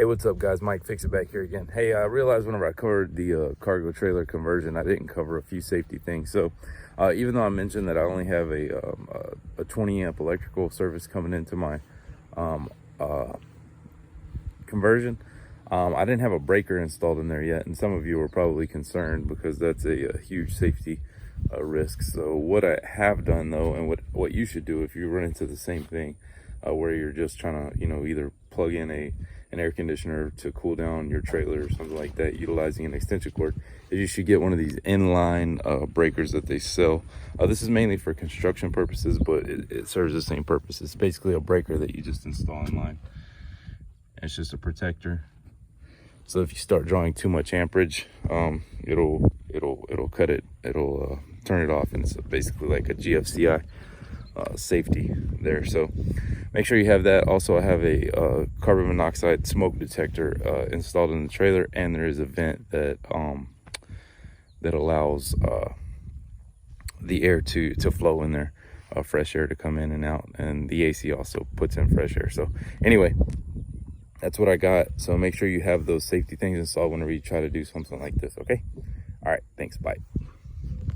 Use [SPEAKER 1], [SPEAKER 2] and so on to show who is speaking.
[SPEAKER 1] Hey, what's up, guys? Mike Fix It back here again. Hey, I realized whenever I covered the cargo trailer conversion, I didn't cover a few safety things. So even though I mentioned that I only have a 20 amp electrical service coming into my conversion, I didn't have a breaker installed in there yet. And some of you are probably concerned because that's a huge safety risk. So what I have done though, and what you should do if you run into the same thing, where you're just trying to, either plug in an air conditioner to cool down your trailer or something like that, utilizing an extension cord, is you should get one of these inline breakers that they sell. This is mainly for construction purposes, but it serves the same purpose. It's basically a breaker that you just install in line. It's just a protector. So if you start drawing too much amperage, it'll cut it. It'll turn it off, and it's basically like a GFCI safety there. So make sure you have that. Also, I have a carbon monoxide smoke detector installed in the trailer, and there is a vent that that allows the air to flow in there, fresh air to come in and out, and the AC also puts in fresh air. So anyway, that's what I got. So make sure you have those safety things installed whenever you try to do something like this. Okay. All right, thanks. Bye.